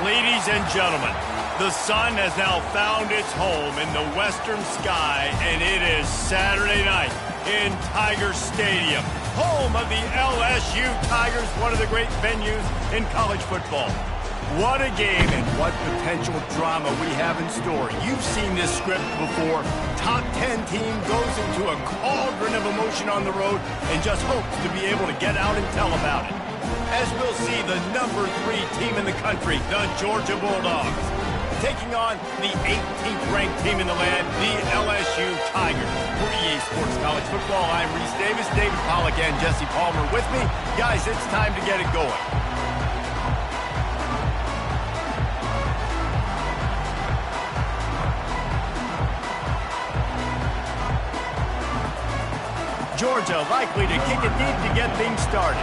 Ladies and gentlemen, the sun has now found its home in the western sky, and it is Saturday night in Tiger Stadium, home of the LSU Tigers, one of the great venues in college football. What a game and what potential drama we have in store. You've seen this script before. Top 10 team goes into a cauldron of emotion on the road and just hopes to be able to get out and tell about it. As we'll see the number 3 team in the country, the Georgia Bulldogs, taking on the 18th ranked team in the land, the LSU Tigers. For EA Sports College Football, I'm Reese Davis, David Pollack, and Jesse Palmer with me. Guys, it's time to get it going. Georgia likely to kick it deep to get things started.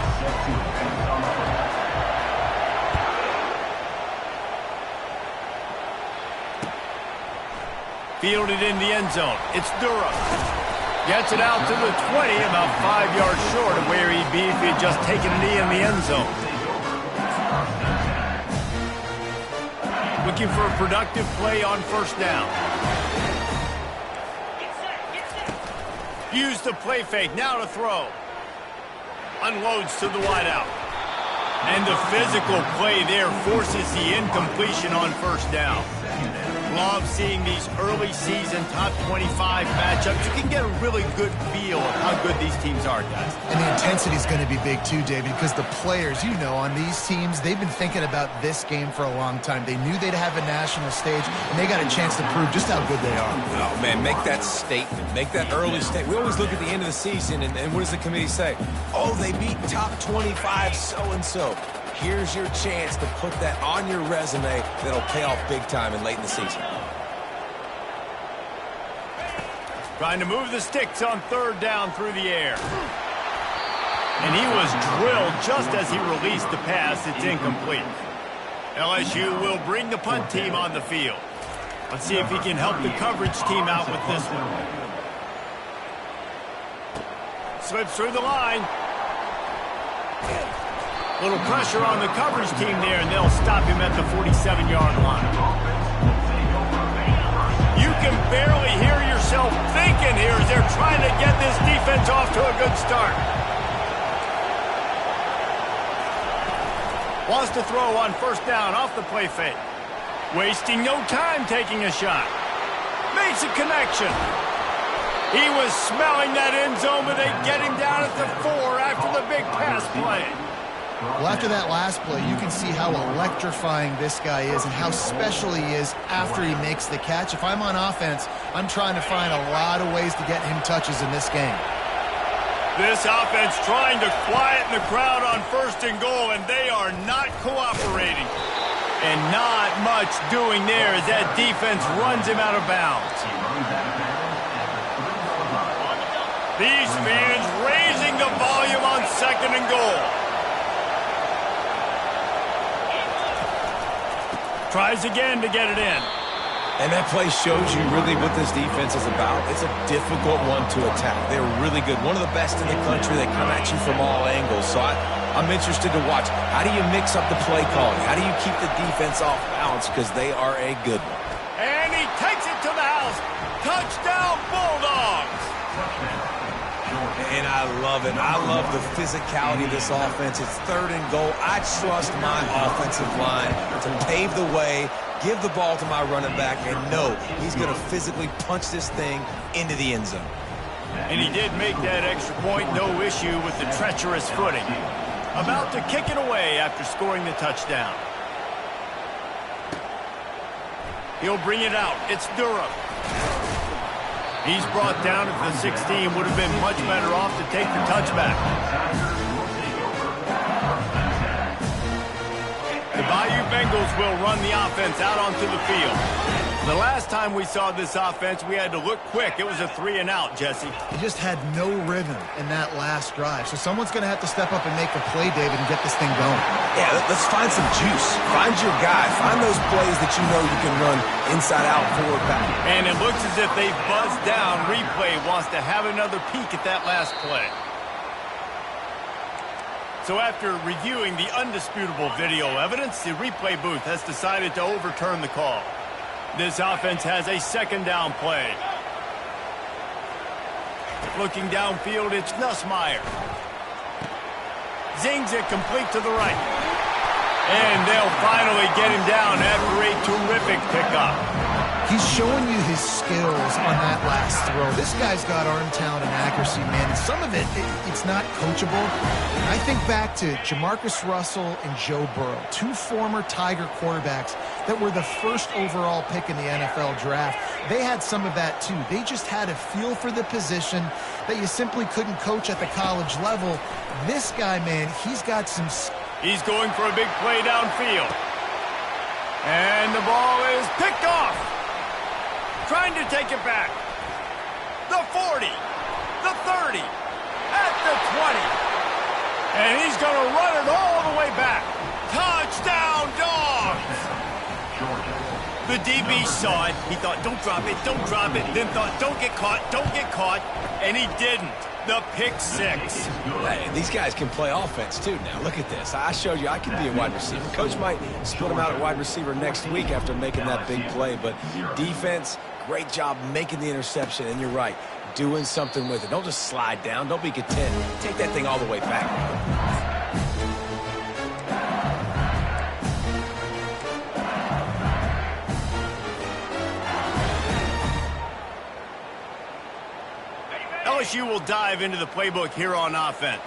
Fielded in the end zone. It's Durham. Gets it out to the 20, about 5 yards short of where he'd be if he had just taken a knee in the end zone. Looking for a productive play on first down. Use the play fake, now to throw. Unloads to the wideout. And the physical play there forces the incompletion on first down. Love seeing these early season top 25 matchups. You can get a really good feel of how good these teams are, guys. And the intensity is going to be big too, David, because the players, you know, on these teams, they've been thinking about this game for a long time. They knew they'd have a national stage, and they got a chance to prove just how good they are. Oh, man, make that statement. Make that early statement. We always look at the end of the season, and what does the committee say? Oh, they beat top 25 so-and-so. Here's your chance to put that on your resume that'll pay off big time and late in the season. Trying to move the sticks on third down through the air. And he was drilled just as he released the pass. It's incomplete. LSU will bring the punt team on the field. Let's see if he can help the coverage team out with this one. Slips through the line. Little pressure on the coverage team there, and they'll stop him at the 47-yard line. You can barely hear yourself thinking here as they're trying to get this defense off to a good start. Wants to throw on first down off the play fake. Wasting no time taking a shot. Makes a connection. He was smelling that end zone, but they get him down at the 4 after the big pass play. Well, after that last play, you can see how electrifying this guy is and how special he is after he makes the catch. If I'm on offense, I'm trying to find a lot of ways to get him touches in this game. This offense trying to quieten the crowd on first and goal, and they are not cooperating. And not much doing there as that defense runs him out of bounds. These fans raising the volume on second and goal. Tries again to get it in. And that play shows you really what this defense is about. It's a difficult one to attack. They're really good. One of the best in the country. They come at you from all angles. So I'm interested to watch. How do you mix up the play calling? How do you keep the defense off balance? Because they are a good one. And he takes it to the house. Touchdown, Bulldogs. And I love it. I love the physicality of this offense. It's third and goal. I trust my offensive line to pave the way, give the ball to my running back, and know he's going to physically punch this thing into the end zone. And he did make that extra point, no issue with the treacherous footing. About to kick it away after scoring the touchdown. He'll bring it out. It's Durham. He's brought down at the 16. Would have been much better off to take the touchback. The Bayou Bengals will run the offense out onto the field. The last time we saw this offense, we had to look quick. It was a 3-and-out, Jesse. He just had no rhythm in that last drive. So someone's going to have to step up and make a play, David, and get this thing going. Yeah, let's find some juice. Find your guy. Find those plays that you know you can run inside out, forward, back. And it looks as if they've buzzed down. Replay wants to have another peek at that last play. So after reviewing the undisputable video evidence, the replay booth has decided to overturn the call. This offense has a second down play. Looking downfield, it's Nussmeier. Zings it complete to the right. And they'll finally get him down after a terrific pickup. He's showing you his skills on that last throw. This guy's got arm talent and accuracy, man. And some of it's not coachable. And I think back to Jamarcus Russell and Joe Burrow, two former Tiger quarterbacks that were the first overall pick in the NFL draft. They had some of that too. They just had a feel for the position that you simply couldn't coach at the college level. This guy, man, he's got some... He's going for a big play downfield. And the ball is picked off. Trying to take it back. The 40. The 30. At the 20. And he's going to run it all the way back. Touchdown, Dogs! The DB saw it. He thought, don't drop it, don't drop it. Then thought, don't get caught. And he didn't. The pick six. Hey, these guys can play offense, too, now. Look at this. I showed you I can be a wide receiver. Coach might split him out at wide receiver next week after making that big play. But defense, great job making the interception. And you're right, doing something with it. Don't just slide down. Don't be content. Take that thing all the way back. LSU will dive into the playbook here on offense.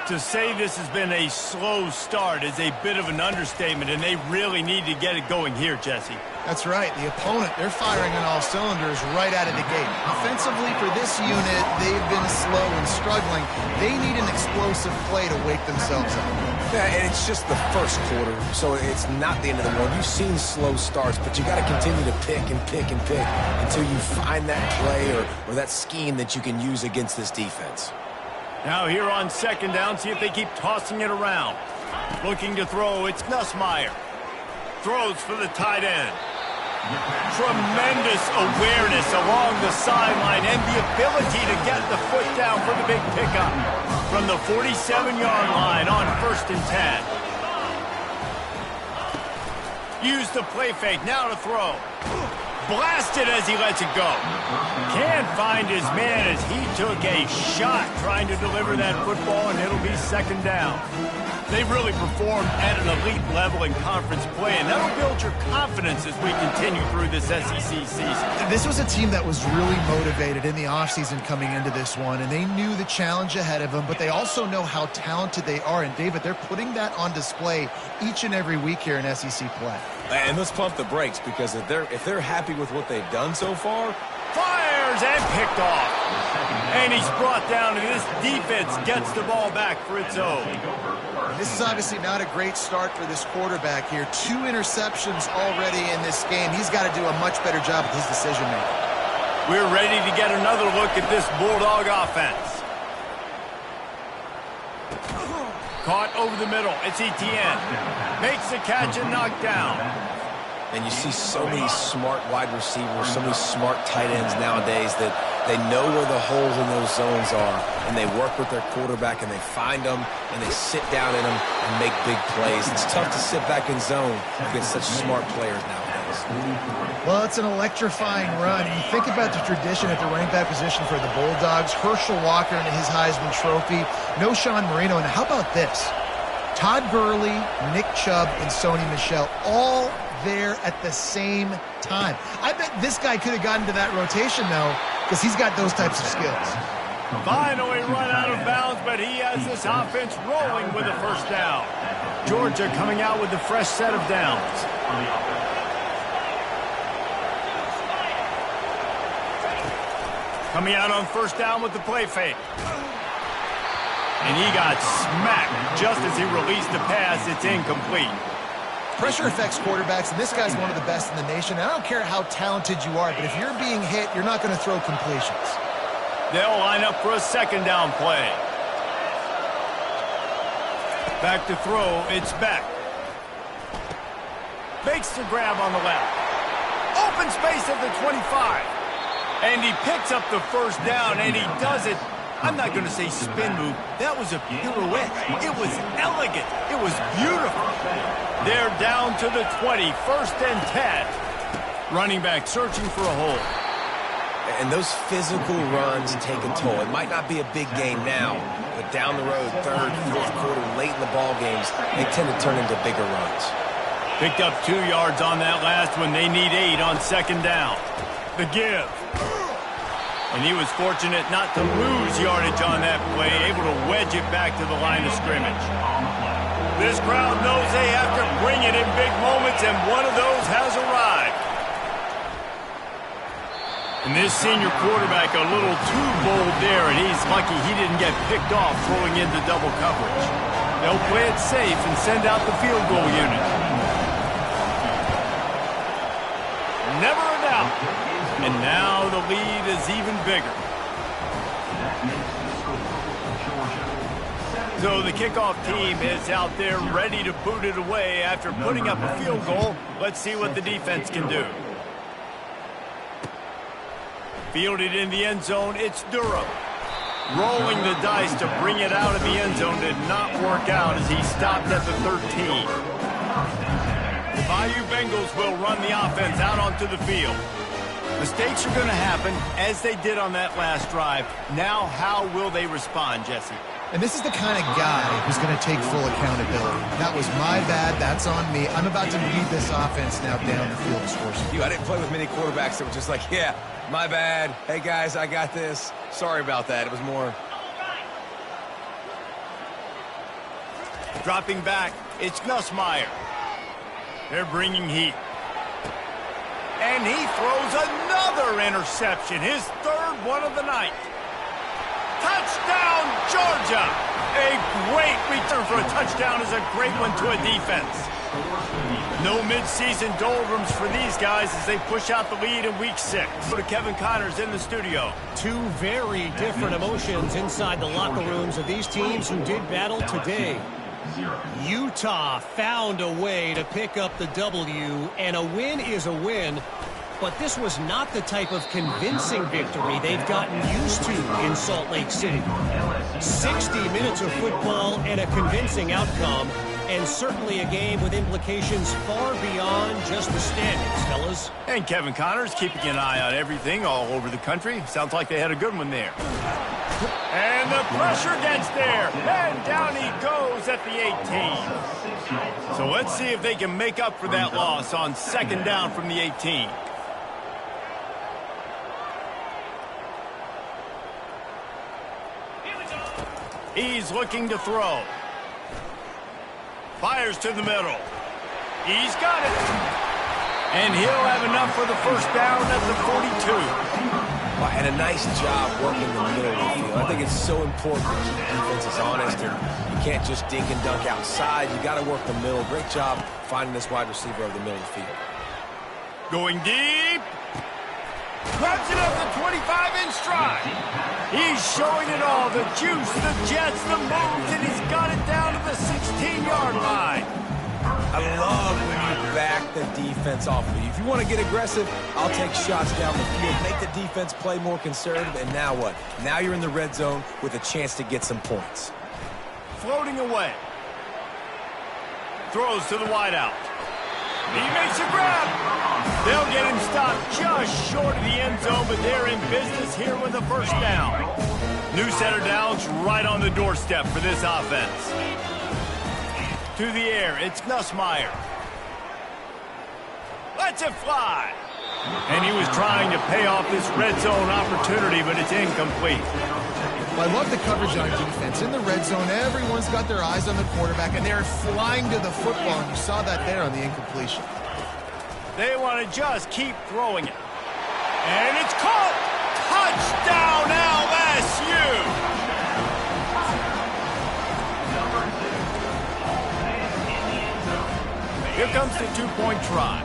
To say this has been a slow start is a bit of an understatement, and they really need to get it going here, Jesse. That's right. The opponent, they're firing on all cylinders right out of the gate. Offensively, for this unit, they've been slow and struggling. They need an explosive play to wake themselves up. Yeah, and it's just the first quarter, so it's not the end of the world. You've seen slow starts, but you got to continue to pick and pick and pick until you find that play or that scheme that you can use against this defense. Now here on second down, see if they keep tossing it around. Looking to throw, it's Nussmeier. Throws for the tight end. Tremendous awareness along the sideline and the ability to get the foot down for the big pickup from the 47-yard line on 1st and 10. Use the play fake, now to throw. Blasted as he lets it go. Can't find his man as he took a shot trying to deliver that football, and it'll be second down. They've really performed at an elite level in conference play, and that'll build your confidence as we continue through this SEC season. This was a team that was really motivated in the offseason coming into this one, and they knew the challenge ahead of them, but they also know how talented they are. And, David, they're putting that on display each and every week here in SEC play. And let's pump the brakes, because if they're happy with what they've done so far, fires and picked off. And he's brought down, and this defense gets the ball back for its own. This is obviously not a great start for this quarterback here. 2 interceptions already in this game. He's got to do a much better job with his decision-making. We're ready to get another look at this Bulldog offense. Caught over the middle. It's Etienne. Makes the catch and knocked down. and you see so many smart wide receivers, so many smart tight ends nowadays that they know where the holes in those zones are, and they work with their quarterback, and they find them, and they sit down in them and make big plays. It's tough to sit back in zone against such smart players nowadays. Well, it's an electrifying run. You think about the tradition at the running back position for the Bulldogs. Herschel Walker and his Heisman Trophy. No Sean Marino. And how about this? Todd Gurley, Nick Chubb, and Sony Michel all there at the same time. I bet this guy could have gotten to that rotation, though, because he's got those types of skills. Finally run out of bounds, but he has this offense rolling with a first down. Georgia coming out with a fresh set of downs. Coming out on first down with the play fake. And he got smacked just as he released the pass. It's incomplete. Pressure affects quarterbacks, and this guy's one of the best in the nation. And I don't care how talented you are, but if you're being hit, you're not going to throw completions. They'll line up for a second down play. Back to throw, it's Beck. Makes the grab on the left. Open space at the 25. And he picks up the first down, and he does it I'm not going to say spin move. That was a pirouette. It was elegant. It was beautiful. They're down to the 20, 1st and 10. Running back searching for a hole. And those physical runs take a toll. It might not be a big game now, but down the road, 3rd, 4th quarter, late in the ball games, they tend to turn into bigger runs. Picked up 2 yards on that last one. They need 8 on 2nd down. The give. And he was fortunate not to lose yardage on that play, able to wedge it back to the line of scrimmage. This crowd knows they have to bring it in big moments, and one of those has arrived. And this senior quarterback a little too bold there, and he's lucky he didn't get picked off throwing into double coverage. They'll play it safe and send out the field goal unit. Never a doubt. And now the lead is even bigger. So the kickoff team is out there ready to boot it away after putting up a field goal. Let's see what the defense can do. Fielded in the end zone, it's Durham. Rolling the dice to bring it out of the end zone did not work out as he stopped at the 13. The Bayou Bengals will run the offense out onto the field. Mistakes are going to happen, as they did on that last drive. Now, how will they respond, Jesse? And this is the kind of guy who's going to take full accountability. That was my bad. That's on me. I'm about to lead this offense now down the field of scores. I didn't play with many quarterbacks that were just like, yeah, my bad. Hey, guys, I got this. Sorry about that. It was more. Dropping back, it's Nussmeier. They're bringing heat. And he throws another interception, his 3rd one of the night. Touchdown, Georgia! A great return for a touchdown is a great one to a defense. No midseason doldrums for these guys as they push out the lead in Week 6. Go to Kevin Connors in the studio. 2 very different emotions inside the locker rooms of these teams who did battle today. Utah found a way to pick up the W, and a win is a win. But this was not the type of convincing victory they've gotten used to in Salt Lake City. 60 minutes of football and a convincing outcome, and certainly a game with implications far beyond just the standings, fellas. And Kevin Connors keeping an eye on everything all over the country. Sounds like they had a good one there. And the pressure gets there, and down he goes at the 18. So let's see if they can make up for that loss on 2nd down from the 18. He's looking to throw. Fires to the middle. He's got it. And he'll have enough for the 1st down at the 42. And a nice job working the middle of the field. I think it's so important to keep defenses honest, and you can't just dink and dunk outside. You got to work the middle. Great job finding this wide receiver of the middle of the field. Going deep. Grabs it up the 25 in stride. He's showing it all. The juice, the jets, the moves, and he's got it down to the 16-yard line. I love when you back the defense off of you. If you want to get aggressive, I'll take shots down the field, make the defense play more conservative, and now what? Now you're in the red zone with a chance to get some points. Floating away. Throws to the wideout. He makes a grab. They'll get him stopped just short of the end zone, but they're in business here with the 1st down. New set of downs right on the doorstep for this offense. To the air, it's Nussmeier. Lets it fly. And he was trying to pay off this red zone opportunity, but it's incomplete. Well, I love the coverage on defense. In the red zone, everyone's got their eyes on the quarterback, and they're flying to the football, and you saw that there on the incompletion. They want to just keep throwing it. And it's caught! Touchdown, LSU! Here comes the 2-point try.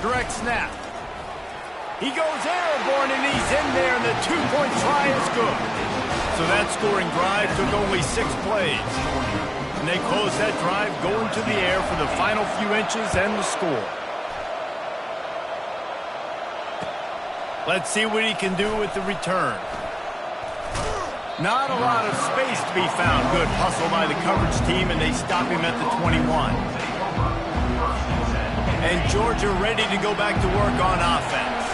Direct snap. He goes airborne, and he's in there, and the 2-point try is good. So that scoring drive took only 6 plays. And they close that drive going to the air for the final few inches and the score. Let's see what he can do with the return. Not a lot of space to be found. Good hustle by the coverage team, and they stop him at the 21. And Georgia ready to go back to work on offense.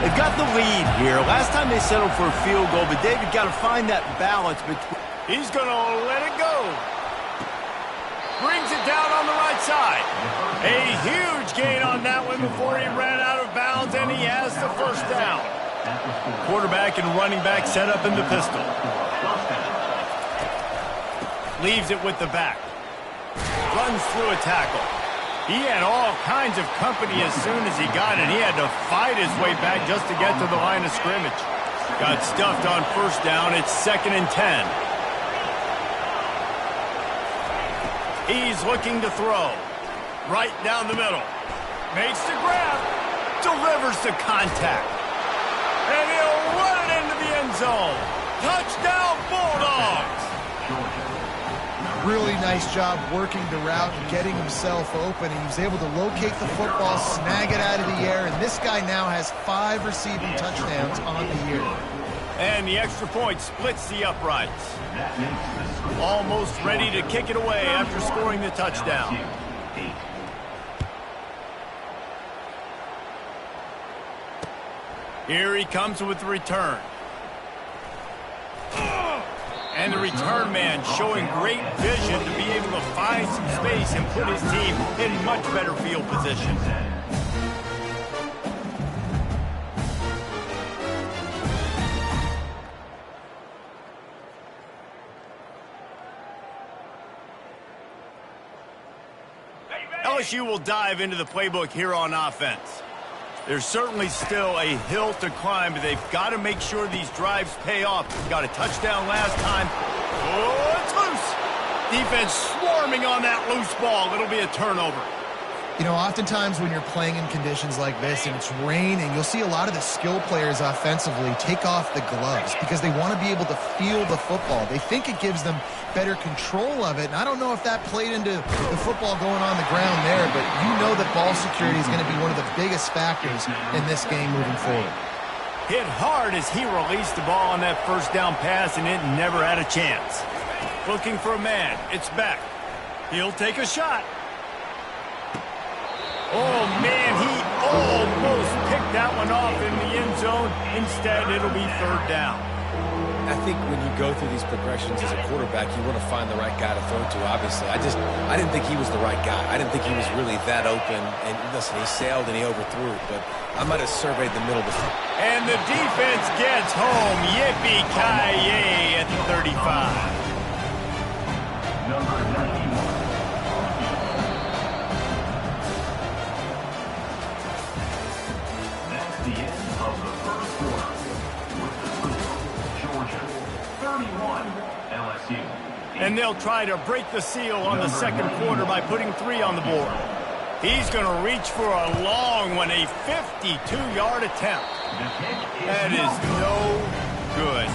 They've got the lead here. Last time they settled for a field goal, but David got to find that balance between. He's going to let it go. Brings it down on the right side. A huge gain on that one before he ran out of bounds, and he has the first down. Quarterback and running back set up in the pistol. Leaves it with the back. Runs through a tackle. He had all kinds of company as soon as he got it. He had to fight his way back just to get to the line of scrimmage. Got stuffed on first down. It's 2nd and 10. He's looking to throw. Right down the middle. Makes the grab. Delivers the contact. And he'll run it into the end zone. Touchdown, Bulldogs! Really nice job working the route and getting himself open. He was able to locate the football, snag it out of the air, and this guy now has 5 receiving touchdowns on the year. And the extra point splits the uprights. Almost ready to kick it away after scoring the touchdown. Here he comes with the return. And the return man showing great vision to be able to find some space and put his team in much better field position. LSU will dive into the playbook here on offense. There's certainly still a hill to climb, but they've got to make sure these drives pay off. Got a touchdown last time. Oh, it's loose. Defense swarming on that loose ball. It'll be a turnover. You know, oftentimes when you're playing in conditions like this and it's raining, you'll see a lot of the skill players offensively take off the gloves because they want to be able to feel the football. They think it gives them better control of it. And I don't know if that played into the football going on the ground there, but you know that ball security is going to be one of the biggest factors in this game moving forward. Hit hard as he released the ball on that first down pass, and it never had a chance. Looking for a man. It's back. He'll take a shot. Oh, man, he almost picked that one off in the end zone. Instead, it'll be 3rd down. I think when you go through these progressions as a quarterback, you want to find the right guy to throw to, obviously. I didn't think he was the right guy. I didn't think he was really that open. And listen, he sailed and he overthrew it, but I might have surveyed the middle before. And the defense gets home. Yippee-ki-yay at the 35. Number 91. That's the end of the first quarter. With the score, Georgia 31, LSU. And they'll try to break the seal on the second quarter by putting 3 on the board. He's going to reach for a long one, a 52-yard attempt. That is no good.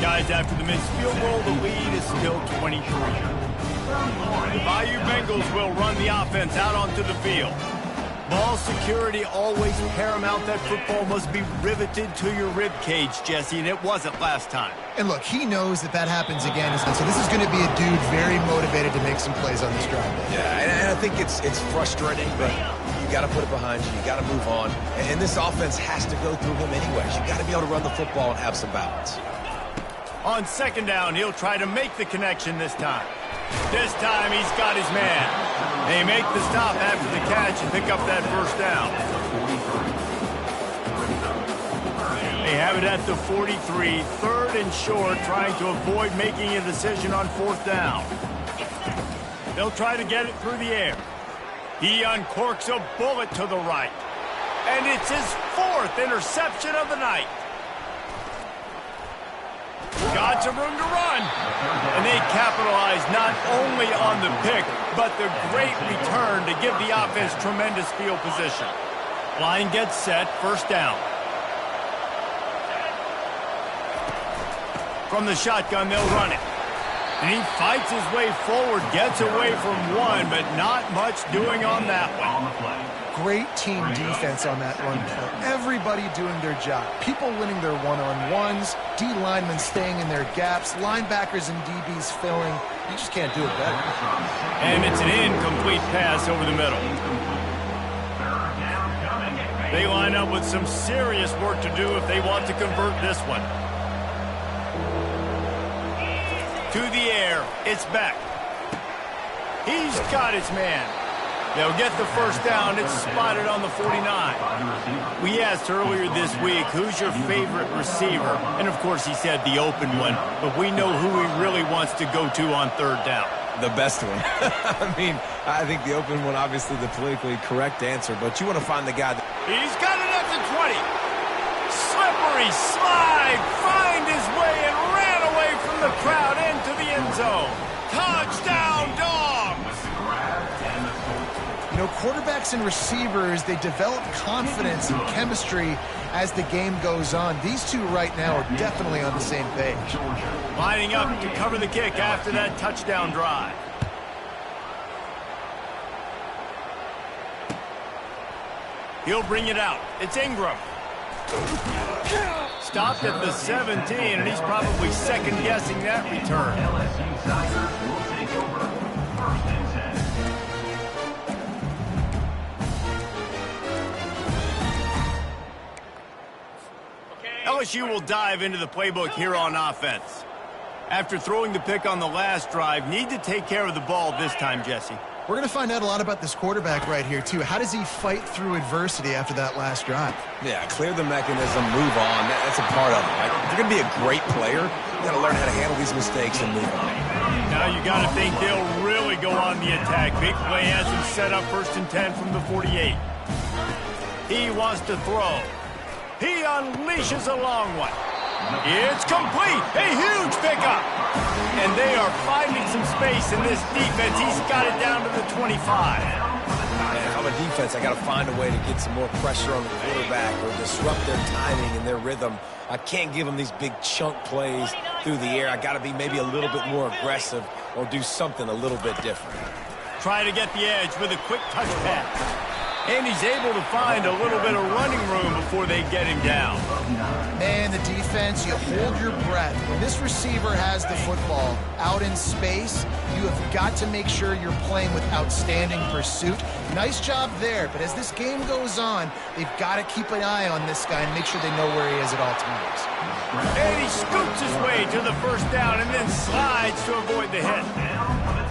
Guys, after the missed field goal, the lead is still 23. The Bayou Bengals will run the offense out onto the field. Ball security always paramount. That football must be riveted to your rib cage, Jesse, and it wasn't last time. And look, he knows that happens again. So this is going to be a dude very motivated to make some plays on this drive. Yeah, and I think it's frustrating, but you got to put it behind you. You got to move on. And this offense has to go through him anyways. You got to be able to run the football and have some balance. On 2nd down, he'll try to make the connection this time. This time, he's got his man. They make the stop after the catch and pick up that first down. They have it at the 43, 3rd and short, trying to avoid making a decision on 4th down. They'll try to get it through the air. He uncorks a bullet to the right. And it's his 4th interception of the night. Got some room to run. And they capitalize not only on the pick, but the great return to give the offense tremendous field position. Line gets set, 1st down. From the shotgun, they'll run it. And he fights his way forward, gets away from one, but not much doing on that one. great team defense on that run play. Everybody doing their job. People winning their one-on-ones, D linemen staying in their gaps, linebackers and DBs filling. You just can't do it better. And it's an incomplete pass over the middle. They line up with some serious work to do if they want to convert this one. To the air, it's back. He's got his man. They'll get the first down. It's spotted on the 49. We asked earlier this week, who's your favorite receiver? And, of course, he said the open one. But we know who he really wants to go to on third down. The best one. I mean, I think the open one, obviously the politically correct answer. But you want to find the guy that... He's got it up to 20. Slippery slide. Find his way and ran away from the crowd into the end zone. Touchdown, Dogs! You know, quarterbacks and receivers, they develop confidence and chemistry as the game goes on. These two right now are definitely on the same page. Lining up to cover the kick after that touchdown drive. He'll bring it out. It's Ingram. Stopped at the 17, and he's probably second-guessing that return. LSU Tigers will take over. First and 10. LSU will dive into the playbook here on offense. After throwing the pick on the last drive, need to take care of the ball this time, Jesse. We're going to find out a lot about this quarterback right here, too. How does he fight through adversity after that last drive? Yeah, clear the mechanism, move on. That's a part of it. Right? If you're going to be a great player, you got to learn how to handle these mistakes and move on. Now you got to think they'll really go on the attack. Big play has him set up first and 10 from the 48. He wants to throw. He unleashes a long one. It's complete. A huge pickup. And they are finding some space in this defense. He's got it down to the 25. Man, if I'm a defense, I got to find a way to get some more pressure on the quarterback or disrupt their timing and their rhythm. I can't give them these big chunk plays through the air. I got to be maybe a little bit more aggressive or do something a little bit different. Try to get the edge with a quick touch pass. And he's able to find a little bit of running room before they get him down. Man, the defense, you hold your breath. When this receiver has the football out in space, you have got to make sure you're playing with outstanding pursuit. Nice job there, but as this game goes on, they've got to keep an eye on this guy and make sure they know where he is at all times. And he scoots his way to the first down and then slides to avoid the hit.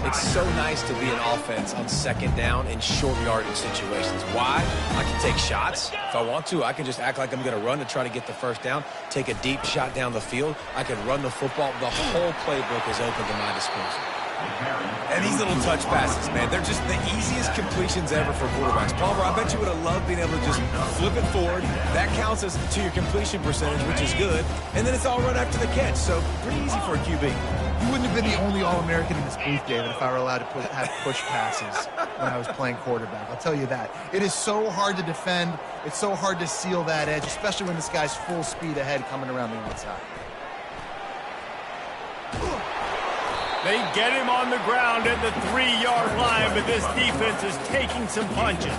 It's so nice to be an offense on second down in short yardage situations. Why? I can take shots. If I want to, I can just act like I'm going to run to try to get the first down, take a deep shot down the field. I can run the football. The whole playbook is open to my disposal. And these little touch passes, man, they're just the easiest completions ever for quarterbacks. Palmer, I bet you would have loved being able to just flip it forward. That counts as to your completion percentage, which is good. And then it's all run after the catch, so pretty easy for a QB. You wouldn't have been the only All-American in this booth, David, if I were allowed to have push passes when I was playing quarterback. I'll tell you that. It is so hard to defend. It's so hard to seal that edge, especially when this guy's full speed ahead coming around the outside. They get him on the ground at the 3-yard line, but this defense is taking some punches.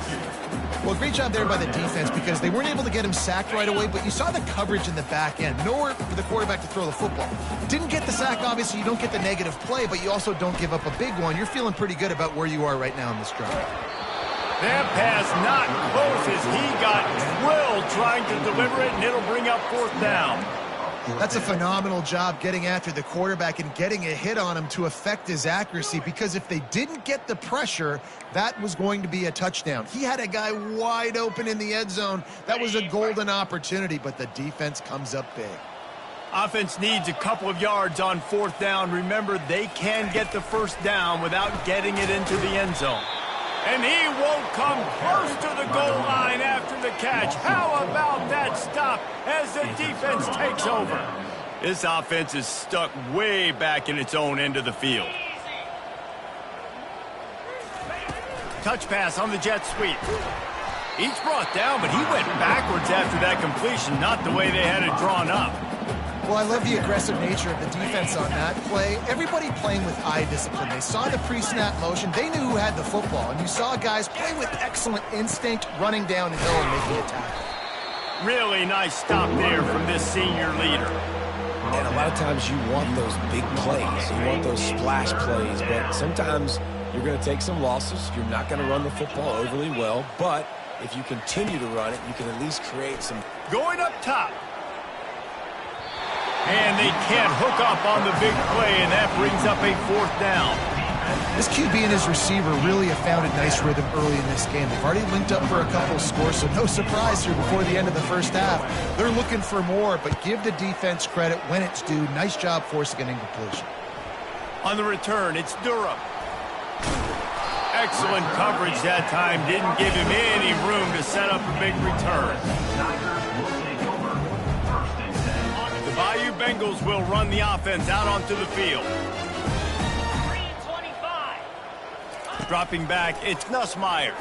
Well, great job there by the defense because they weren't able to get him sacked right away, but you saw the coverage in the back end. Nowhere for the quarterback to throw the football. Didn't get the sack, obviously. You don't get the negative play, but you also don't give up a big one. You're feeling pretty good about where you are right now in this drive. That pass not close as he got drilled trying to deliver it, and it'll bring up fourth down. That's a phenomenal job getting after the quarterback and getting a hit on him to affect his accuracy, because if they didn't get the pressure, that was going to be a touchdown. He had a guy wide open in the end zone. That was a golden opportunity, but the defense comes up big. Offense needs a couple of yards on fourth down. Remember, they can get the first down without getting it into the end zone. And he won't come close to the goal line after the catch. How about that stop as the defense takes over? This offense is stuck way back in its own end of the field. Touch pass on the jet sweep. Each brought down, but he went backwards after that completion, not the way they had it drawn up. Well, I love the aggressive nature of the defense on that play. Everybody playing with eye discipline. They saw the pre-snap motion. They knew who had the football. And you saw guys play with excellent instinct, running downhill and making a tackle. Really nice stop there from this senior leader. And a lot of times you want those big plays. You want those splash plays. But sometimes you're going to take some losses. You're not going to run the football overly well. But if you continue to run it, you can at least create some. Going up top. And they can't hook up on the big play, and that brings up a 4th down. This QB and his receiver really have found a nice rhythm early in this game. They've already linked up for a couple of scores, so no surprise here before the end of the first half. They're looking for more, but give the defense credit when it's due. Nice job forcing an incompletion. On the return, it's Durham. Excellent coverage that time. Didn't give him any room to set up a big return. The Bayou Bengals will run the offense out onto the field. Dropping back, it's Nussmeier.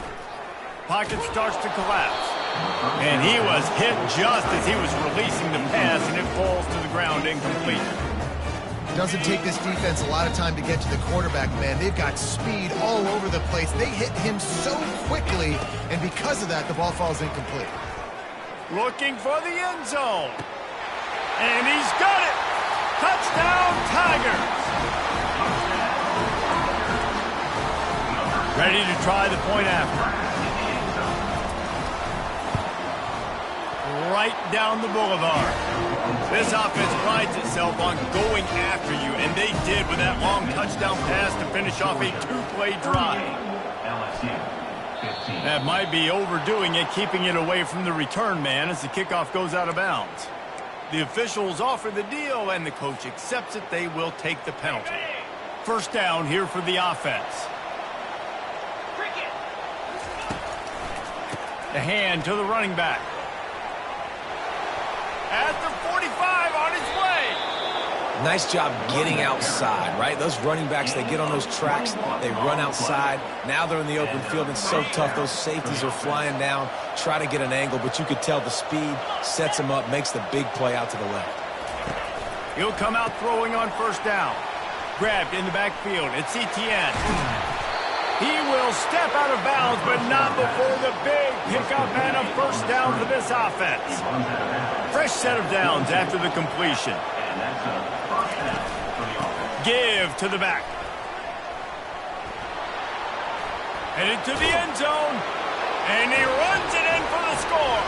Pocket starts to collapse. And he was hit just as he was releasing the pass, and it falls to the ground incomplete. It doesn't take this defense a lot of time to get to the quarterback, man. They've got speed all over the place. They hit him so quickly, and because of that, the ball falls incomplete. Looking for the end zone. And he's got it! Touchdown, Tigers! Ready to try the point after. Right down the boulevard. This offense prides itself on going after you, and they did with that long touchdown pass to finish off a 2-play drive. That might be overdoing it, keeping it away from the return man as the kickoff goes out of bounds. The officials offer the deal, and the coach accepts it. They will take the penalty. 1st down here for the offense. The hand to the running back. At the 45, on his way. Nice job getting outside, right? Those running backs, they get on those tracks, they run outside. Now they're in the open field. It's so tough. Those safeties are flying down, try to get an angle, but you could tell the speed sets him up, makes the big play out to the left. He'll come out throwing on 1st down. Grabbed in the backfield. It's Etienne. He will step out of bounds, but not before the big pickup and a 1st down for this offense. Fresh set of downs after the completion. Give to the back. Headed to the end zone. And he runs it in for the score.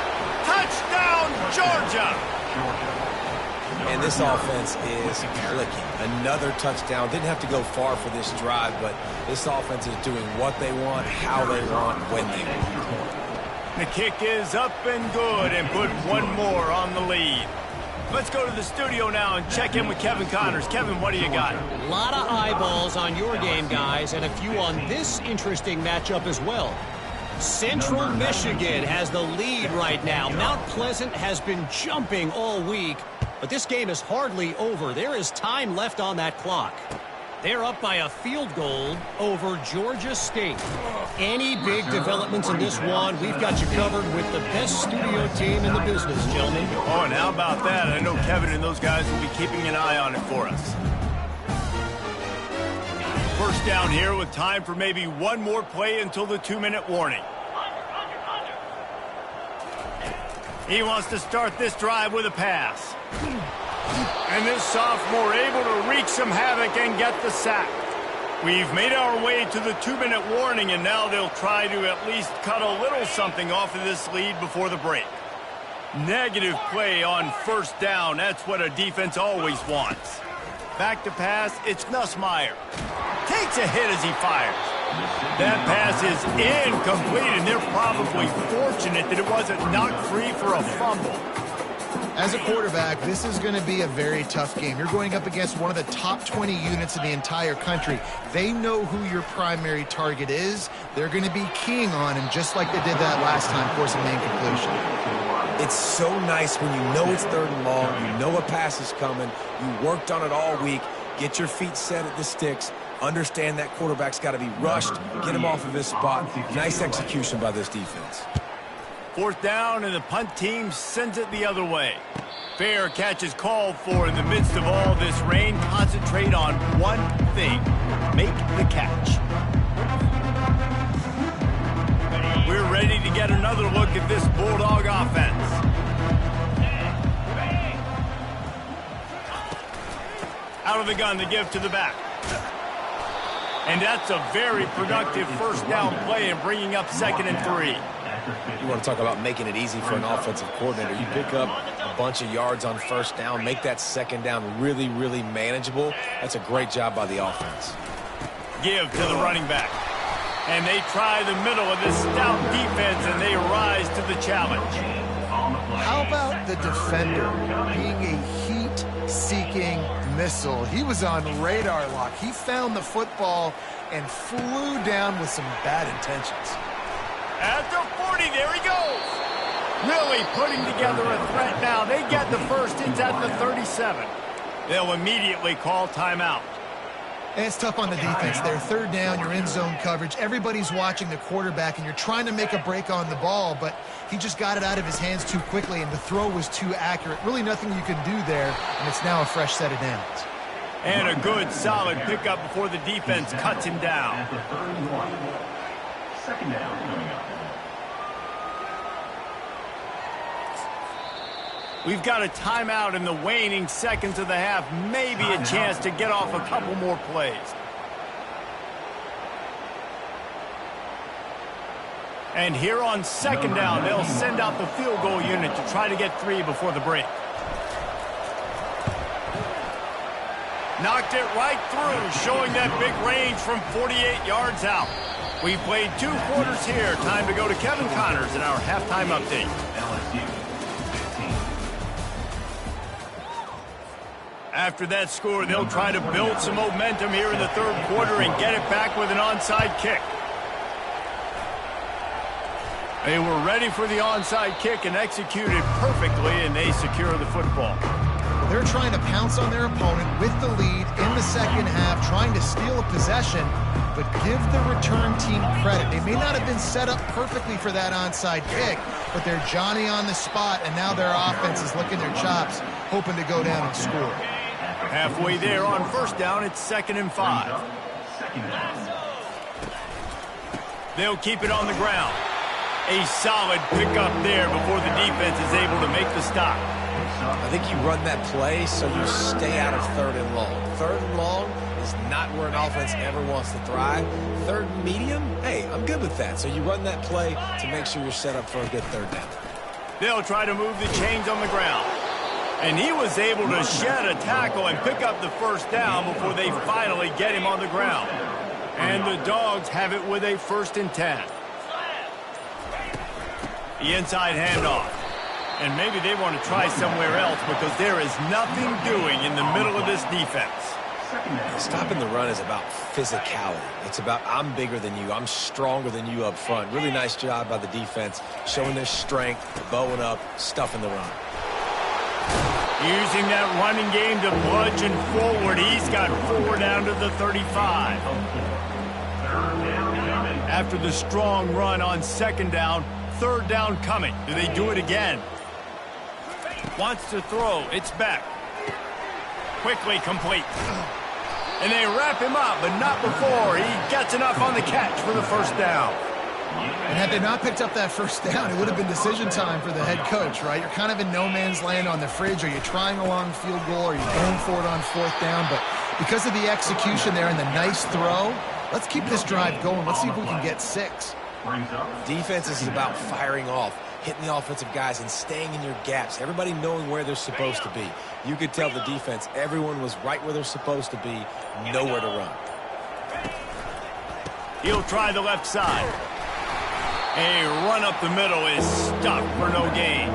Touchdown, Georgia. And this offense is clicking. Another touchdown. Didn't have to go far for this drive, but this offense is doing what they want, how they want, when they want. The kick is up and good, and put one more on the lead. Let's go to the studio now and check in with Kevin Connors. Kevin, what do you got? A lot of eyeballs on your game, guys, and a few on this interesting matchup as well. Central Michigan has the lead right now. Mount Pleasant has been jumping all week, but this game is hardly over. There is time left on that clock. They're up by a field goal over Georgia State. Any big developments in this one, we've got you covered with the best studio team in the business, gentlemen. Oh, and how about that? I know Kevin and those guys will be keeping an eye on it for us. 1st down here with time for maybe one more play until the 2-minute warning. He wants to start this drive with a pass. And this sophomore able to wreak some havoc and get the sack. We've made our way to the 2-minute warning, and now they'll try to at least cut a little something off of this lead before the break. Negative play on 1st down. That's what a defense always wants. Back to pass, it's Nussmeier. Takes a hit as he fires. That pass is incomplete, and they're probably fortunate that it wasn't knocked free for a fumble. As a quarterback, this is going to be a very tough game. You're going up against one of the top 20 units in the entire country. They know who your primary target is. They're going to be keying on him just like they did that last time, forcing the incompletion. It's so nice when you know it's 3rd and long, you know a pass is coming, you worked on it all week, get your feet set at the sticks, understand that quarterback's got to be rushed, get him off of his spot. Nice execution by this defense. 4th down, and the punt team sends it the other way. Fair catch is called for in the midst of all this rain. Concentrate on one thing. Make the catch. We're ready to get another look at this Bulldog offense. Out of the gun to give to the back. And that's a very productive first down play and bringing up 2nd and 3. You want to talk about making it easy for an offensive coordinator. You pick up a bunch of yards on first down, make that 2nd down really, really manageable. That's a great job by the offense. Give to the running back. And they try the middle of this stout defense, and they rise to the challenge. How about the defender being a heat-seeking missile? He was on radar lock. He found the football and flew down with some bad intentions. At the 40, there he goes. Really putting together a threat now. They get the first. It's at the 37. They'll immediately call timeout. And it's tough on the defense there. 3rd down, you're in zone coverage. Everybody's watching the quarterback, and you're trying to make a break on the ball, but he just got it out of his hands too quickly, and the throw was too accurate. Really nothing you can do there, and it's now a fresh set of downs. And a good, solid pickup before the defense cuts him down. At the 31. 2nd down coming up. We've got a timeout in the waning seconds of the half. Maybe a chance to get off a couple more plays. And here on 2nd down, they'll send out the field goal unit to try to get 3 before the break. Knocked it right through, showing that big range from 48 yards out. We've played 2 quarters here. Time to go to Kevin Connors in our halftime update. LSU 15. After that score, they'll try to build some momentum here in the 3rd quarter and get it back with an onside kick. They were ready for the onside kick and executed perfectly, and they secure the football. They're trying to pounce on their opponent with the lead in the 2nd half, trying to steal a possession, but give the return team credit. They may not have been set up perfectly for that onside kick, but they're Johnny on the spot, and now their offense is licking their chops, hoping to go down and score. Halfway there on 1st down, it's 2nd and 5. 2nd down. They'll keep it on the ground. A solid pickup there before the defense is able to make the stop. I think you run that play so you stay out of 3rd and long. 3rd and long is not where an offense ever wants to thrive. 3rd and medium, hey, I'm good with that. So you run that play to make sure you're set up for a good 3rd down. They'll try to move the chains on the ground. And he was able to shed a tackle and pick up the 1st down before they finally get him on the ground. And the Dogs have it with a 1st and 10. The inside handoff. And maybe they want to try somewhere else because there is nothing doing in the middle of this defense. Stopping the run is about physicality. It's about I'm bigger than you. I'm stronger than you up front. Really nice job by the defense, showing their strength, bowing up, stuffing the run. Using that running game to bludgeon forward. He's got 4 down to the 35. After the strong run on 2nd down, 3rd down coming. Do they do it again? Wants to throw. It's back. Quickly complete. And they wrap him up, but not before he gets enough on the catch for the 1st down. And had they not picked up that 1st down, it would have been decision time for the head coach, right? You're kind of in no man's land on the fridge. Are you trying a long field goal? Are you going for it on 4th down? But because of the execution there and the nice throw, let's keep this drive going. Let's see if we can get 6. Defense is about firing off, hitting the offensive guys, and staying in your gaps. Everybody knowing where they're supposed to be. You could tell the defense, everyone was right where they're supposed to be, nowhere to run. He'll try the left side. A run up the middle is stuffed for no gain.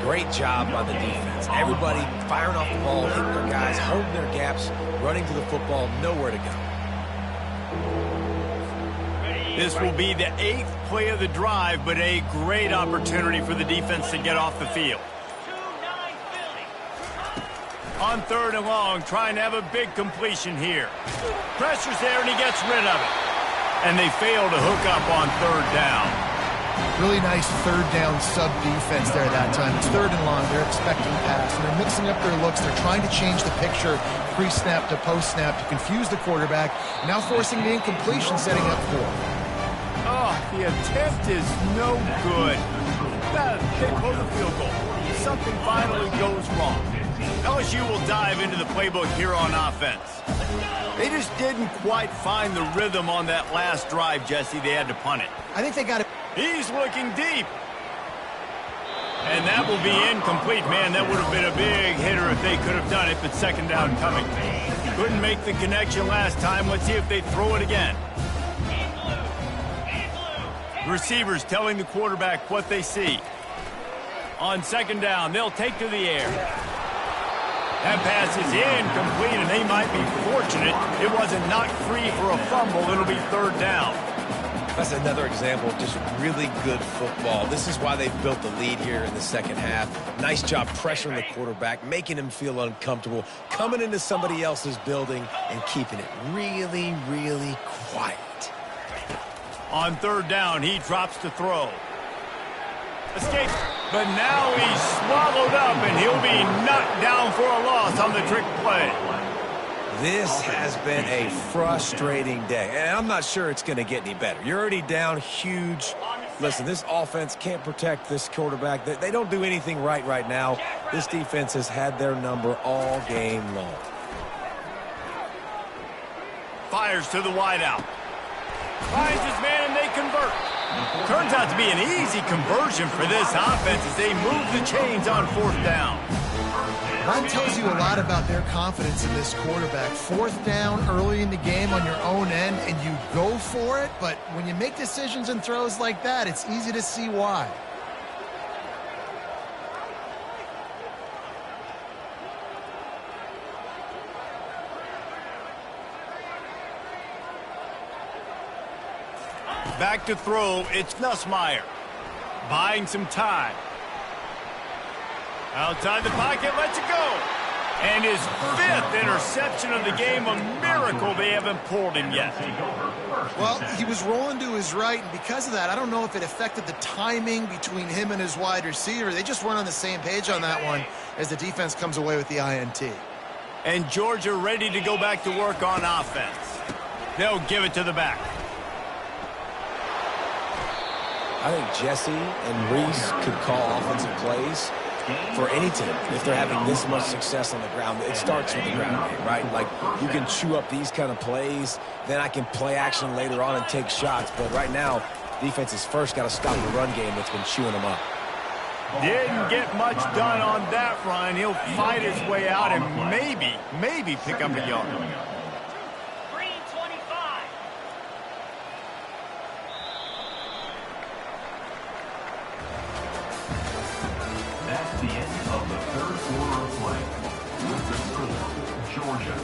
Great job by the defense. Everybody firing off the ball, hitting their guys, holding their gaps, running to the football, nowhere to go. This will be the 8th play of the drive, but a great opportunity for the defense to get off the field. On 3rd and long, trying to have a big completion here. Pressure's there, and he gets rid of it. And they fail to hook up on 3rd down. Really nice third down sub defense there that time. It's third and long. They're expecting pass, and they're mixing up their looks. They're trying to change the picture pre-snap to post-snap to confuse the quarterback, now forcing the incompletion, setting up for. Oh, the attempt is no good. They pull the field goal. Something finally goes wrong. LSU will dive into the playbook here on offense. They just didn't quite find the rhythm on that last drive, Jesse. They had to punt it. I think they got it. He's looking deep. And that will be incomplete. Man, that would have been a big hitter if they could have done it, but second down coming. Couldn't make the connection last time. Let's see if they throw it again. Receivers telling the quarterback what they see. On second down, they'll take to the air. That pass is incomplete, and they might be fortunate it wasn't knocked free for a fumble. It'll be third down. That's another example of just really good football. This is why they've built the lead here in the second half. Nice job pressuring the quarterback, making him feel uncomfortable, coming into somebody else's building and keeping it really, really quiet. On third down, he drops to throw. Escape, but now he's swallowed up, and he'll be knocked down for a loss on the trick play. This has been a frustrating day, and I'm not sure it's going to get any better. You're already down huge. Listen, this offense can't protect this quarterback. They don't do anything right now. This defense has had their number all game long. Fires to the wideout. Finds his man, and they convert. Turns out to be an easy conversion for this offense as they move the chains on fourth down. That tells you a lot about their confidence in this quarterback. Fourth down early in the game on your own end, and you go for it, but when you make decisions and throws like that, it's easy to see why. Back to throw, it's Nussmeier. Buying some time. Outside the pocket, lets it go. And his fifth interception of the game, a miracle they haven't pulled him yet. Well, he was rolling to his right, and because of that, I don't know if it affected the timing between him and his wide receiver. They just weren't on the same page on that one as the defense comes away with the INT. And Georgia ready to go back to work on offense. They'll give it to the back. I think Jesse and Reese could call offensive plays for any team if they're having this much success on the ground. It starts with the ground game, right? Like, you can chew up these kind of plays, then I can play action later on and take shots. But right now, defense has first got to stop the run game that's been chewing them up. Didn't get much done on that run. He'll fight his way out and maybe pick up a yard. That's the end of the third quarter of play. With the score, Georgia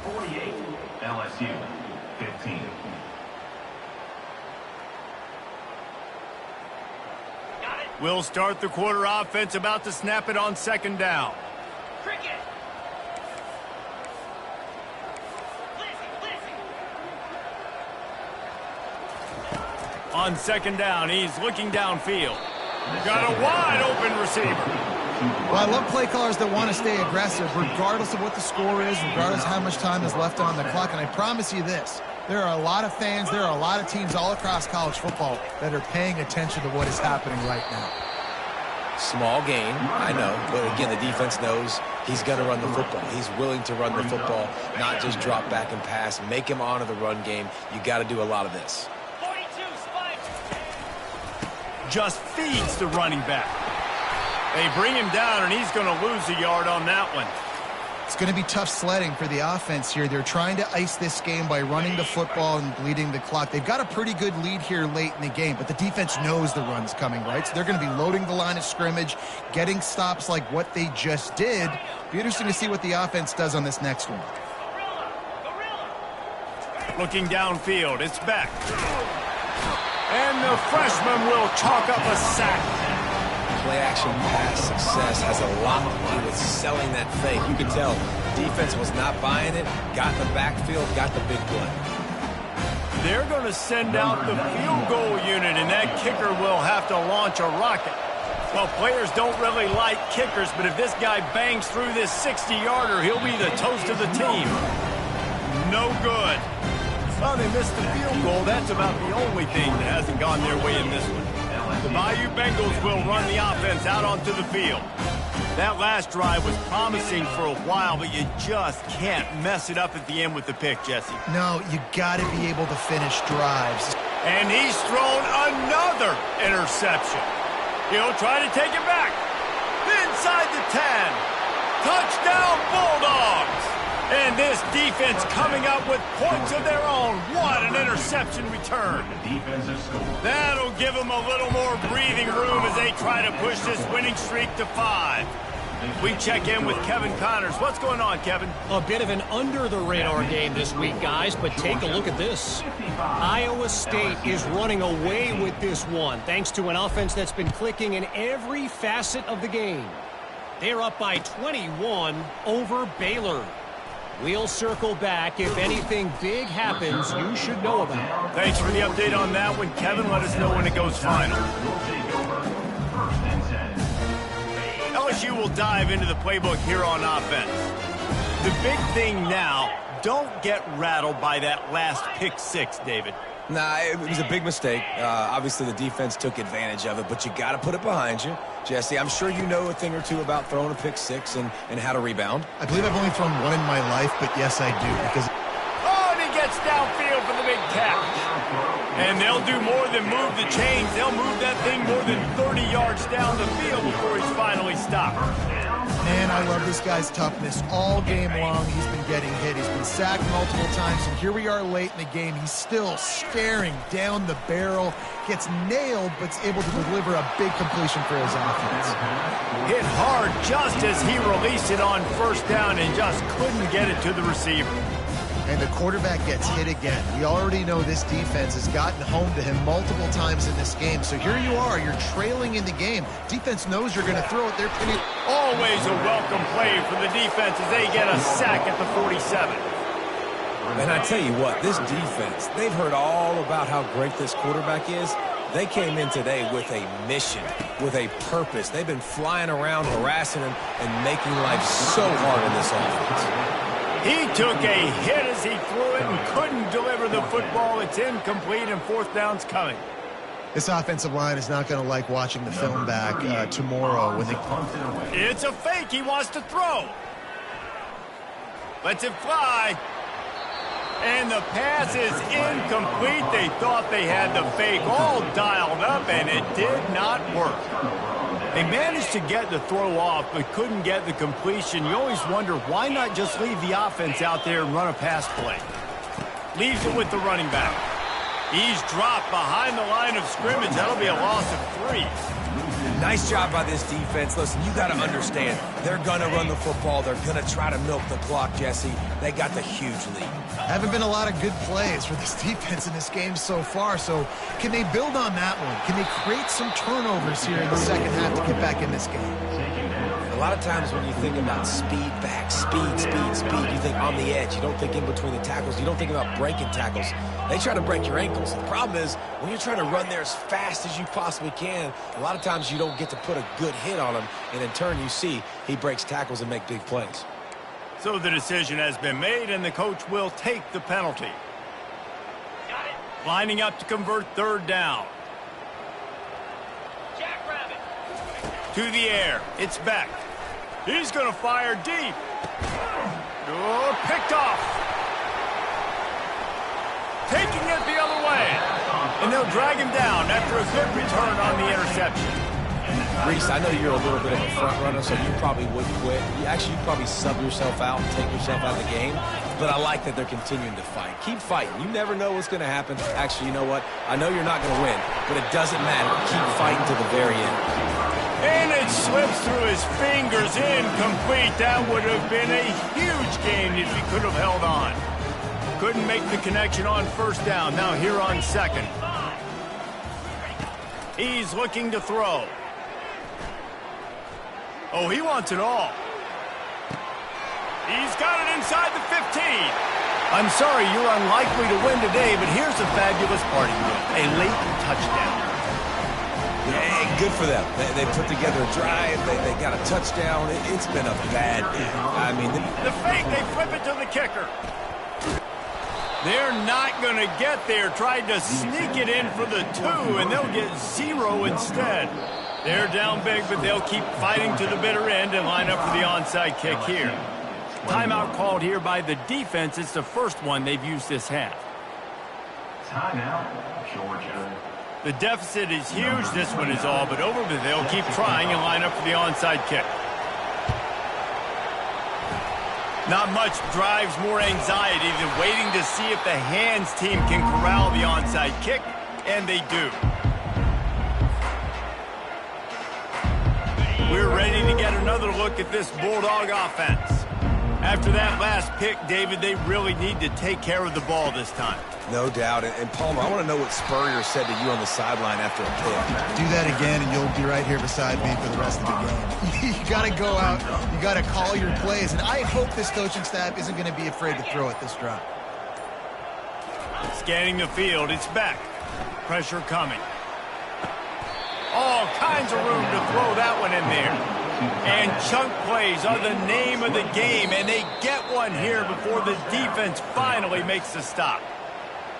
48, LSU 15. We'll start the quarter offense, about to snap it on second down. Cricket. On second down, he's looking downfield. Got a wide open receiver. Well, I love play callers that want to stay aggressive regardless of what the score is, regardless of how much time is left on the clock. And I promise you this, there are a lot of fans, there are a lot of teams all across college football that are paying attention to what is happening right now. Small gain, I know, but again, the defense knows he's going to run the football. He's willing to run the football, not just drop back and pass, make him honor the run game. You got to do a lot of this. 42 spike. Just feeds the running back. They bring him down, and he's going to lose a yard on that one. It's going to be tough sledding for the offense here. They're trying to ice this game by running the football and bleeding the clock. They've got a pretty good lead here late in the game, but the defense knows the run's coming, right? So they're going to be loading the line of scrimmage, getting stops like what they just did. Be interesting to see what the offense does on this next one. Looking downfield, it's back. And the freshman will chalk up a sack. Play-action pass success has a lot to do with selling that fake. You can tell defense was not buying it, got in the backfield, got the big play. They're going to send out the field goal unit, and that kicker will have to launch a rocket. Well, players don't really like kickers, but if this guy bangs through this 60-yarder, he'll be the toast of the team. No good. Well, they missed the field goal. That's about the only thing that hasn't gone their way in this one. The Bayou Bengals will run the offense out onto the field. That last drive was promising for a while, but you just can't mess it up at the end with the pick, Jesse. No, you got to be able to finish drives. And he's thrown another interception. He'll try to take it back. Inside the 10. Touchdown, Bulldogs. And this defense coming up with points of their own. What an interception return. That'll give them a little more breathing room as they try to push this winning streak to 5. We check in with Kevin Connors. What's going on, Kevin? A bit of an under-the-radar game this week, guys, but take a look at this. Iowa State is running away with this one, thanks to an offense that's been clicking in every facet of the game. They're up by 21 over Baylor. We'll circle back. If anything big happens, you should know about it. Thanks for the update on that one, Kevin. Let us know when it goes final. LSU will dive into the playbook here on offense. The big thing now, don't get rattled by that last pick six, David. Nah, it was a big mistake. Obviously, the defense took advantage of it, but you got to put it behind you. Jesse, I'm sure you know a thing or two about throwing a pick six and how to rebound. I believe I've only thrown one in my life, but yes, I do. Because oh, and he gets downfield for the big catch. And they'll do more than move the chains. They'll move that thing more than 30 yards down the field before he's finally stopped. Man, I love this guy's toughness. All game long, he's been getting hit. He's been sacked multiple times, and here we are late in the game. He's still staring down the barrel, gets nailed, but's able to deliver a big completion for his offense. Hit hard just as he released it on first down and just couldn't get it to the receiver. And the quarterback gets hit again. We already know this defense has gotten home to him multiple times in this game. So here you are, you're trailing in the game. Defense knows you're going to throw it. They're pretty... Always a welcome play for the defense as they get a sack at the 47. And I tell you what, this defense, they've heard all about how great this quarterback is. They came in today with a mission, with a purpose. They've been flying around, harassing him, and making life so hard in this offense. He took a hit as he threw it and couldn't deliver the football. It's incomplete and fourth down's coming. This offensive line is not going to like watching the film back tomorrow when they... It's a fake. He wants to throw. Lets it fly. And the pass is incomplete. They thought they had the fake all dialed up, and it did not work. They managed to get the throw off, but couldn't get the completion. You always wonder, why not just leave the offense out there and run a pass play? Leaves it with the running back. He's dropped behind the line of scrimmage. That'll be a loss of 3. Nice job by this defense. Listen, you got to understand, they're going to run the football. They're going to try to milk the clock, Jesse. They got the huge lead. Haven't been a lot of good plays for this defense in this game so far, so can they build on that one? Can they create some turnovers here in the second half to get back in this game? A lot of times when you think about speed back, speed, you think on the edge. You don't think in between the tackles. You don't think about breaking tackles. They try to break your ankles. The problem is when you're trying to run there as fast as you possibly can, a lot of times you don't get to put a good hit on him, and in turn you see he breaks tackles and make big plays. So the decision has been made, and the coach will take the penalty. Lining up to convert third down. Jackrabbit. To the air. It's Beck. He's going to fire deep. Oh, picked off. Taking it the other way. And they'll drag him down after a good return on the interception. Reese, I know you're a little bit of a front runner, so you probably would quit. You'd probably sub yourself out and take yourself out of the game. But I like that they're continuing to fight. Keep fighting. You never know what's going to happen. Actually, you know what? I know you're not going to win, but it doesn't matter. Keep fighting to the very end. And it slips through his fingers, incomplete. That would have been a huge gain if he could have held on. Couldn't make the connection on first down. Now here on second. He's looking to throw. Oh, he wants it all. He's got it inside the 15. I'm sorry you're unlikely to win today, but here's a fabulous party win. A late touchdown. Yeah, good for them. They put together a drive. They got a touchdown. It's been a bad day. I mean, the fake, they flip it to the kicker. They're not going to get there. Tried to sneak it in for the 2, and they'll get 0 instead. They're down big, but they'll keep fighting to the bitter end and line up for the onside kick here. Timeout called here by the defense. It's the first one they've used this half. Timeout, Georgia. The deficit is huge. This one is all but over, but they'll keep trying and line up for the onside kick. Not much drives more anxiety than waiting to see if the hands team can corral the onside kick, and they do. We're ready to get another look at this Bulldog offense. After that last pick, David, they really need to take care of the ball this time. no doubt. And Palmer, I want to know what Spurrier said to you on the sideline after a kick. Do that again, and you'll be right here beside me for the rest of the game. You got to go out. You got to call your plays. And I hope this coaching staff isn't going to be afraid to throw it this drive. Scanning the field, it's back. Pressure coming. All kinds of room to throw that one in there. And chunk plays are the name of the game, and they get one here before the defense finally makes the stop.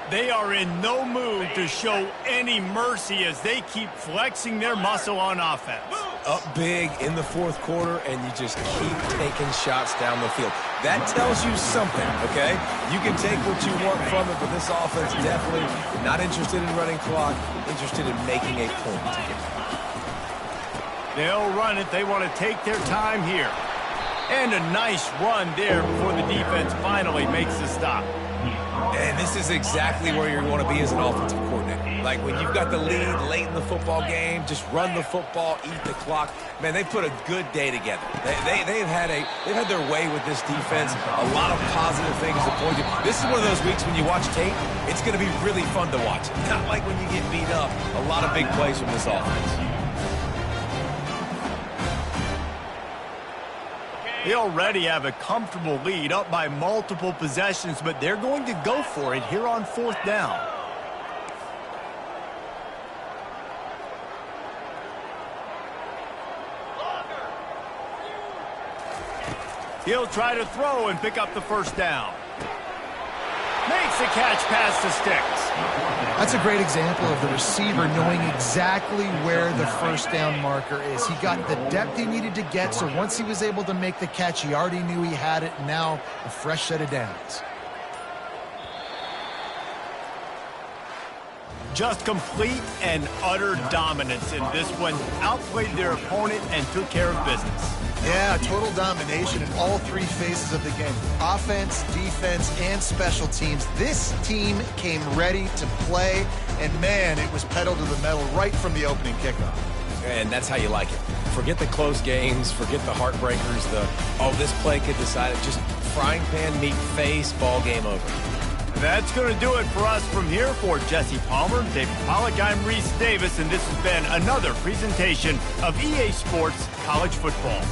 They are in no mood to show any mercy as they keep flexing their muscle on offense. Up big in the fourth quarter, and you just keep taking shots down the field. That tells you something, okay? You can take what you want from it, but this offense definitely not interested in running clock, interested in making a point. They'll run it. They want to take their time here. And a nice run there before the defense finally makes the stop. And this is exactly where you want to be as an offensive coordinator. Like when you've got the lead late in the football game, just run the football, eat the clock. Man, they've put a good day together. They've had their way with this defense. A lot of positive things to point to. This is one of those weeks when you watch tape, it's going to be really fun to watch. Not like when you get beat up. A lot of big plays from this offense. They already have a comfortable lead, up by multiple possessions, but they're going to go for it here on fourth down. He'll try to throw and pick up the first down. Makes the catch past the sticks. That's a great example of the receiver knowing exactly where the first down marker is. He got the depth he needed to get, so once he was able to make the catch, he already knew he had it. Now a fresh set of downs. Just complete and utter dominance in this one. Outplayed their opponent and took care of business. Yeah, total domination in all three phases of the game. Offense, defense, and special teams. This team came ready to play, and man, it was pedal to the metal right from the opening kickoff. And that's how you like it. Forget the close games, forget the heartbreakers, this play could decide it. Just frying pan, meet face, ball game over. That's going to do it for us from here. For Jesse Palmer, David Pollack, I'm Reese Davis, and this has been another presentation of EA Sports College Football.